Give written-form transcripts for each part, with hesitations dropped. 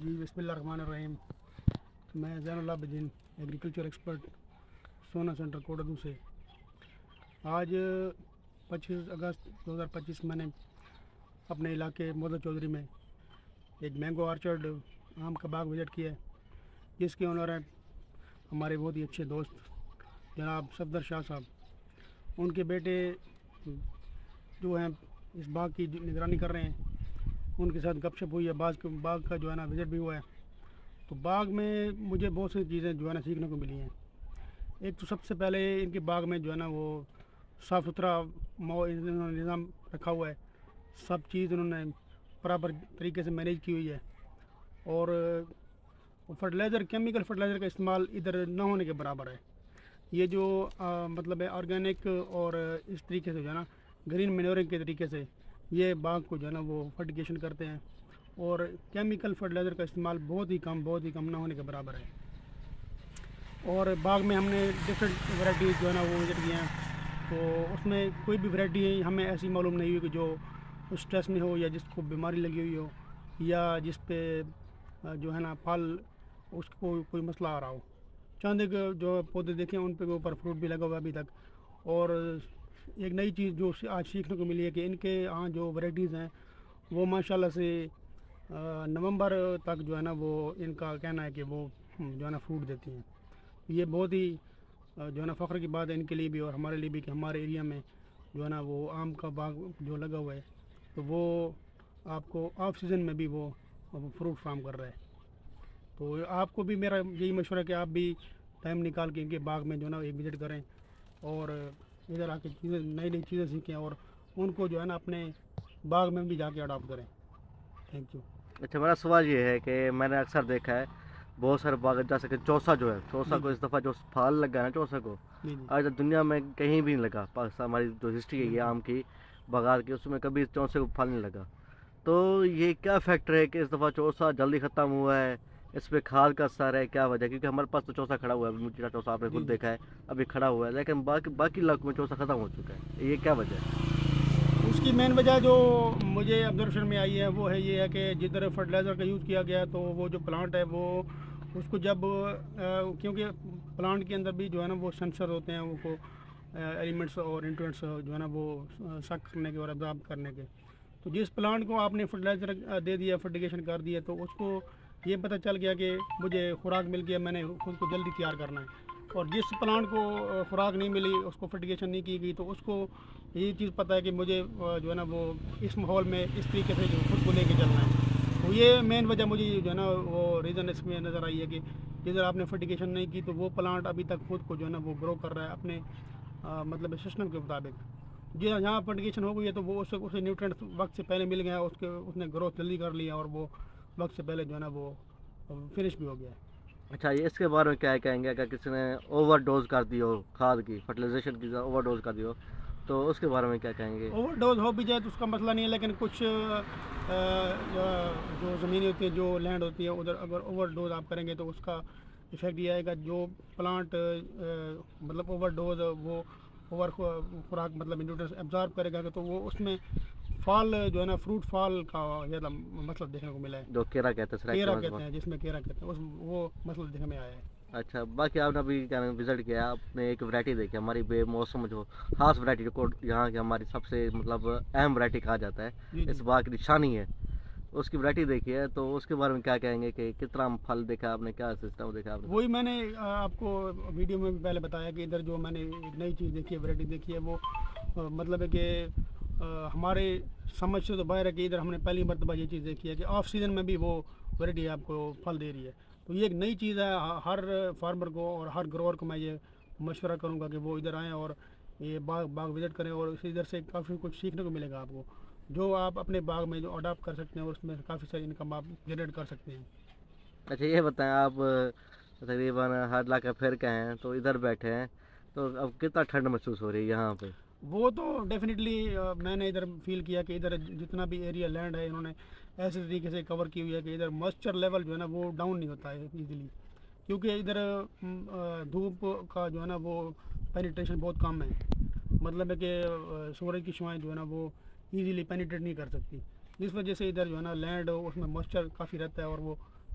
جی بسم اللہ الرحمن الرحیم. میں زین اللہ بدین ایگریکلچر ایکسپرٹ سونا سینٹر کوٹدو سے. آج 25 اگست 2025 میں نے اپنے علاقے موضع چودھری میں ایک مینگو آرچرڈ آم کا باغ وزٹ کیا ہے، جس کے اونر ہیں ہمارے بہت ہی اچھے دوست جناب صفدر شاہ صاحب. ان کے بیٹے جو ہیں اس باغ کی نگرانی کر رہے ہیں. ان کے ساتھ گپ شپ ہوئی ہے، باغ کا جو ہے نا وزٹ بھی ہوا ہے. تو باغ میں مجھے بہت سی چیزیں جو ہے نا سیکھنے کو ملی ہیں. ایک تو سب سے پہلے ان کے باغ میں جو ہے نا وہ صاف ستھرا انہوں نے نظام رکھا ہوا ہے. سب چیز انہوں نے پراپر طریقے سے مینیج کی ہوئی ہے، اور فرٹیلائزر کیمیکل فرٹیلائزر کا استعمال ادھر نہ ہونے کے برابر ہے. یہ جو مطلب ہے آرگینک اور اس طریقے سے جو ہے نا گرین مینورنگ کے طریقے سے یہ باغ کو جو ہے نا وہ فرٹیگیشن کرتے ہیں، اور کیمیکل فرٹیلائزر کا استعمال بہت ہی کم نہ ہونے کے برابر ہے. اور باغ میں ہم نے ڈفرینٹ ورائٹیز جو ہے نا وہ وزٹ کیے ہیں. تو اس میں کوئی بھی ورائٹی ہمیں ایسی معلوم نہیں ہوئی کہ جو اسٹریس میں ہو، یا جس کو بیماری لگی ہوئی ہو، یا جس پہ جو ہے نا پھل اس کو کوئی مسئلہ آ رہا ہو. چاند ایک جو پودے دیکھیں ان پہ اوپر فروٹ بھی لگا ہوا ابھی تک. اور ایک نئی چیز جو آج سیکھنے کو ملی ہے کہ ان کے یہاں جو ورائٹیز ہیں وہ ماشاءاللہ سے نومبر تک جو ہے نا وہ ان کا کہنا ہے کہ وہ جو ہے نا فروٹ دیتی ہیں. یہ بہت ہی جو ہے نا فخر کی بات ہے ان کے لیے بھی اور ہمارے لیے بھی کہ ہمارے ایریا میں جو ہے نا وہ آم کا باغ جو لگا ہوا ہے تو وہ آپ کو آف سیزن میں بھی وہ فروٹ فارم کر رہا ہے. تو آپ کو بھی میرا یہی مشورہ ہے کہ آپ بھی ٹائم نکال کے ان کے باغ میں جو ہے نا ایک وزٹ کریں، اور ادھر آ کے نئی چیزیں سیکھیں، اور ان کو جو ہے نا اپنے باغ میں بھی جا کے اڈاپٹ کریں. Thank you. اچھا، میرا سوال یہ ہے کہ میں نے اکثر دیکھا ہے بہت سارے باغ، جیسے کہ چوسا جو ہے، چوسا کو اس دفعہ جو پھال لگا ہے نا چوسا کو جی جی آج تک دنیا میں کہیں بھی نہیں لگا. پاکستان ہماری جو ہسٹری ہے یہ بالکل. آم کی بغار کی، اس میں کبھی چوسے کو پھل نہیں لگا. تو یہ کیا فیکٹر ہے کہ اس دفعہ چوسا جلدی ختم ہوا ہے؟ اس پہ کھاد کا اثر ہے؟ کیا وجہ ہے؟ کیونکہ ہمارے پاس تو چوسا کھڑا ہوا ہے، مجھے چوسا آپ نے جی خود جی دیکھا ہے ابھی کھڑا ہوا ہے، لیکن باقی علاقوں میں چوسا ختم ہو چکا ہے. یہ کیا وجہ ہے؟ اس کی مین وجہ جو مجھے آبزرویشن میں آئی ہے وہ ہے یہ ہے کہ جدھر فرٹیلائزر کا یوز کیا گیا تو وہ جو پلانٹ ہے وہ اس کو جب کیونکہ پلانٹ کے اندر بھی جو ہے نا وہ سینسر ہوتے ہیں، وہ کو ایلیمنٹس اور انٹروینٹس جو ہے نا وہ سک کرنے کے اور ابزارب کرنے کے. تو جس پلانٹ کو آپ نے فرٹیلائزر دے دیا، فرٹیگیشن کر دیا، تو اس کو یہ پتہ چل گیا کہ مجھے خوراک مل گیا، میں نے خود کو جلدی تیار کرنا ہے. اور جس پلانٹ کو خوراک نہیں ملی، اس کو فرٹیگیشن نہیں کی گئی، تو اس کو یہ چیز پتہ ہے کہ مجھے جو ہے نا وہ اس ماحول میں اس طریقے سے جو خود کو لے کے چلنا ہے. تو یہ مین وجہ مجھے جو ہے نا وہ ریزن اس میں نظر آئی ہے کہ جدھر آپ نے فرٹیگیشن نہیں کی تو وہ پلانٹ ابھی تک خود کو جو ہے نا وہ گرو کر رہا ہے اپنے مطلب سسٹم کے مطابق. جی جہاں فرٹیگیشن ہو گئی ہے تو وہ اسے نیوٹرینٹ وقت سے پہلے مل گیا، اس نے گروتھ جلدی کر لیا، اور وہ وقت سے پہلے جو ہے نا وہ فنش بھی ہو گیا ہے. اچھا، یہ اس کے بارے میں کیا کہیں گے؟ اگر کسی نے اوور ڈوز کر دی ہو کھاد کی، فرٹیلائزیشن کی اوور ڈوز کر دی ہو تو اس کے بارے میں کیا کہیں گے؟ اوور ڈوز ہو بھی جائے تو اس کا مسئلہ نہیں ہے، لیکن کچھ جو زمینیں ہوتی ہیں، جو لینڈ ہوتی ہے، ادھر اگر اوور ڈوز آپ کریں گے تو اس کا افیکٹ یہ آئے گا. جو پلانٹ مطلب اوور ڈوز وہ اوور خوراک مطلب نیوٹرینٹس ایبزارب کرے گا تو وہ اس میں فال جو ہے نا فروٹ فال کا زیادہ مسئلہ دیکھنے کو ملا ہے. جو کیرا کہتے ہیں، کیرا سلیکٹو. کہتے ہیں، جس میں کیرا کہتے ہیں، وہ مسئلہ دیکھنے میں آیا ہے. اچھا، باقی آپ نے ابھی کیا وزٹ کیا، آپ نے ایک ورائٹی دیکھی ہماری بے موسم جو خاص ورائٹی جو یہاں کی ہماری سب سے مطلب اہم ورائٹی کہا جاتا ہے، جی جی اس باغ کی نشانی ہے، اس کی ورائٹی دیکھی ہے، تو اس کے بارے میں کیا کہیں گے کہ کتنا پھل دیکھا آپ نے، کیا سسٹم دیکھا آپ نے؟ وہی میں نے آپ کو ویڈیو میں بھی پہلے بتایا کہ ادھر جو میں نے ایک نئی چیز دیکھی ہے، ورائٹی دیکھی ہے، وہ مطلب ہے کہ ہمارے سمجھ سے تو باہر ہے کہ ادھر ہم نے پہلی مرتبہ یہ چیز دیکھی ہے کہ آف سیزن میں بھی وہ ورائٹی آپ کو پھل دے رہی ہے. تو یہ ایک نئی چیز ہے. ہر فارمر کو اور ہر گروور کو میں یہ مشورہ کروں گا کہ وہ ادھر آئیں اور یہ باغ وزٹ کریں، اور ادھر سے کافی کچھ سیکھنے کو ملے گا آپ کو، جو آپ اپنے باغ میں جو اڈاپٹ کر سکتے ہیں، اور اس میں کافی ساری انکم آپ جنریٹ کر سکتے ہیں. اچھا، یہ بتائیں، آپ تقریباً ہر علاقہ پھر کے ہیں تو ادھر بیٹھے ہیں، تو اب کتنا ٹھنڈ محسوس ہو رہی ہے یہاں پہ؟ وہ تو ڈیفینیٹلی میں نے ادھر فیل کیا کہ ادھر جتنا بھی ایریا لینڈ ہے انہوں نے ایسے طریقے سے کور کی ہوئی ہے کہ ادھر موئسچر لیول جو ہے نا وہ ڈاؤن نہیں ہوتا ہے ایزیلی، کیونکہ ادھر دھوپ کا جو ہے نا وہ پینیٹریشن بہت کم ہے. مطلب ہے کہ سورج کی شعائیں جو ہے نا وہ ایزیلی پینیٹریٹ نہیں کر سکتی، جس وجہ سے ادھر جو ہے نا لینڈ اس میں موئسچر کافی رہتا ہے، اور وہ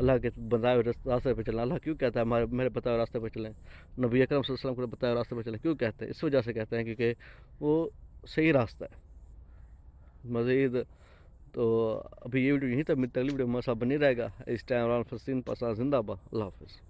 اللہ کے بتائے ہوئے راستے پہ چلنا. اللہ کیوں کہتا ہے میرے بتائے ہوئے راستے پہ چلیں؟ نبی اکرم صلی اللہ علیہ وسلم کو بتائے ہوئے راستے پہ چلیں کیوں کہتے ہیں؟ اس وجہ سے کہتے ہیں کیونکہ وہ صحیح راستہ ہے. مزید تو ابھی یہ ویڈیو یہیں تک ملتا ہے. اگلی ویڈیو میں ہمارے ساتھ بنی رہے گا. اس ٹائم عمران فلسطین پاکستان زندہ باد. اللہ حافظ.